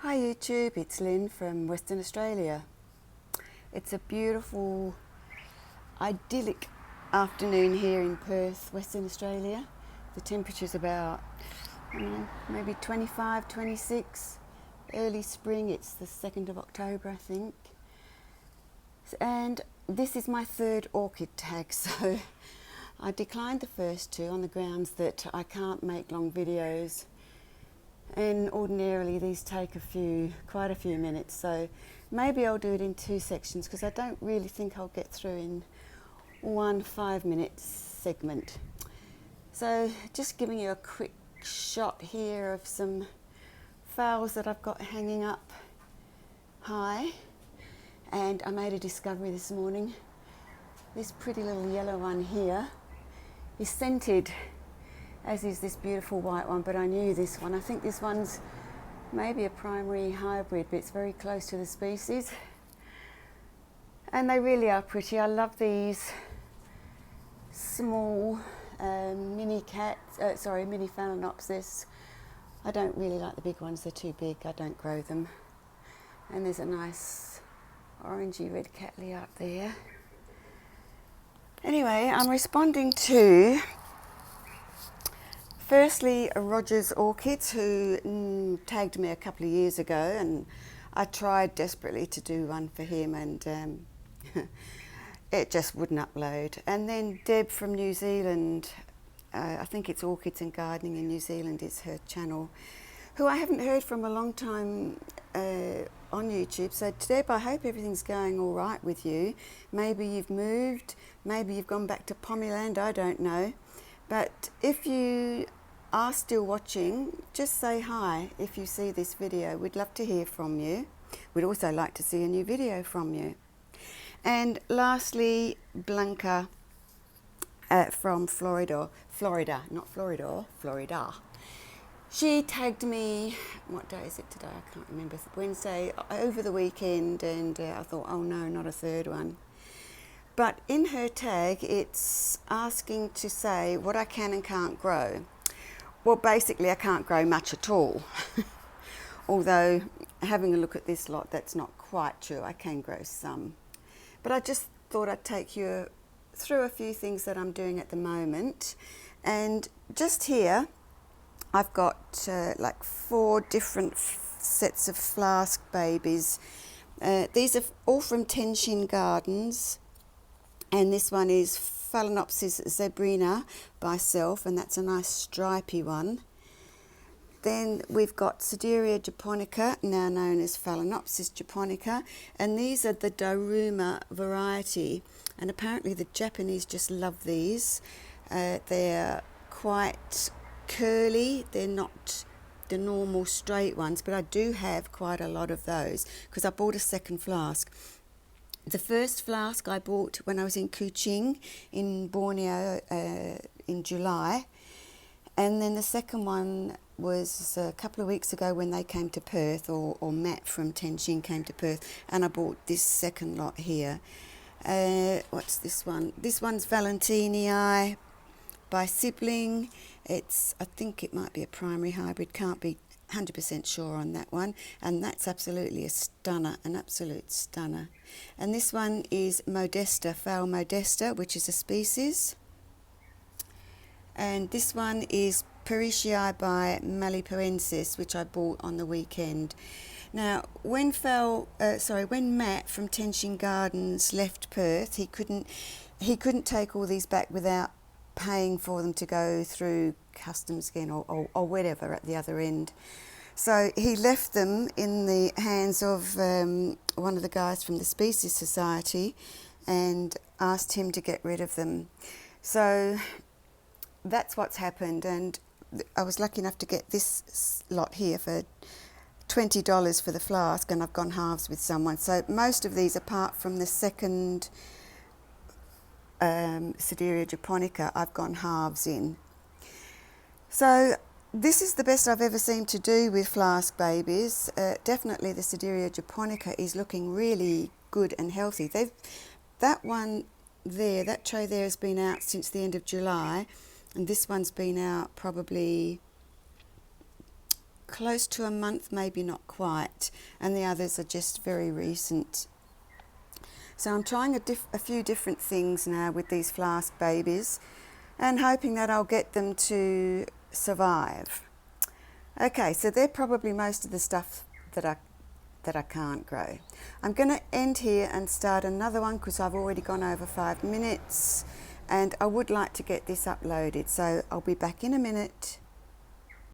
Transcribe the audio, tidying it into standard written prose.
Hi YouTube, it's Lynn from Western Australia. It's a beautiful, idyllic afternoon here in Perth, Western Australia. The temperature's about, maybe 25, 26. Early spring, it's the 2nd of October, I think. And this is my third orchid tag, so I declined the first two on the grounds that I can't make long videos. And ordinarily these take quite a few minutes, so maybe I'll do it in two sections because I don't really think I'll get through in one 5-minute segment. So just giving you a quick shot here of some phals that I've got hanging up high, and I made a discovery this morning. This pretty little yellow one here is scented, as is this beautiful white one, but I knew this one. I think this one's maybe a primary hybrid, but it's very close to the species. And they really are pretty. I love these small mini Phalaenopsis. I don't really like the big ones, they're too big, I don't grow them. And there's a nice orangey red cattleya up there. Anyway, I'm responding to firstly, Rogers Orchids, who tagged me a couple of years ago, and I tried desperately to do one for him, and it just wouldn't upload. And then Deb from New Zealand, I think it's Orchids and Gardening in New Zealand is her channel, who I haven't heard from a long time on YouTube. So Deb, I hope everything's going all right with you. Maybe you've moved, maybe you've gone back to Pommyland, I don't know. But if you are still watching, just say hi if you see this video. We'd love to hear from you. We'd also like to see a new video from you. And lastly, Blanca from Florida. She tagged me, what day is it today? I can't remember. Wednesday, over the weekend, and I thought, oh no, not a third one. But in her tag, it's asking to say what I can and can't grow. Well, basically, I can't grow much at all. Although, having a look at this lot, that's not quite true. I can grow some. But I just thought I'd take you through a few things that I'm doing at the moment. And just here, I've got like 4 different sets of flask babies. These are all from Tenshin Gardens. And this one is Phalaenopsis zebrina by Self, and that's a nice stripy one. Then we've got Sideria japonica, now known as Phalaenopsis japonica, and these are the Daruma variety. And apparently the Japanese just love these. They're quite curly, they're not the normal straight ones, but I do have quite a lot of those because I bought a second flask. The first flask I bought when I was in Kuching in Borneo in July, and then the second one was a couple of weeks ago when they came to Perth, or Matt from Tenshin came to Perth, and I bought this second lot here. What's this one? This one's Valentinii by Sibling. I think it might be a primary hybrid, can't be 100% sure on that one, and that's absolutely a stunner, an absolute stunner. And this one is Modesta, Phal Modesta, which is a species. And this one is Parishii by Malipoensis, which I bought on the weekend. Now, when Matt from Tenshin Gardens left Perth, he couldn't take all these back without paying for them to go through customs again or whatever at the other end. So he left them in the hands of one of the guys from the Species Society and asked him to get rid of them. So that's what's happened, and I was lucky enough to get this lot here for $20 for the flask, and I've gone halves with someone. So most of these, apart from the second Sideria japonica, I've gone halves in. So this is the best I've ever seemed to do with flask babies. Definitely the Sideria japonica is looking really good and healthy. That one there, that tray there has been out since the end of July, and this one's been out probably close to a month, maybe not quite, and the others are just very recent. So I'm trying a few different things now with these flask babies and hoping that I'll get them to survive. Okay, so they're probably most of the stuff that I can't grow. I'm going to end here and start another one because I've already gone over 5 minutes and I would like to get this uploaded, so I'll be back in a minute.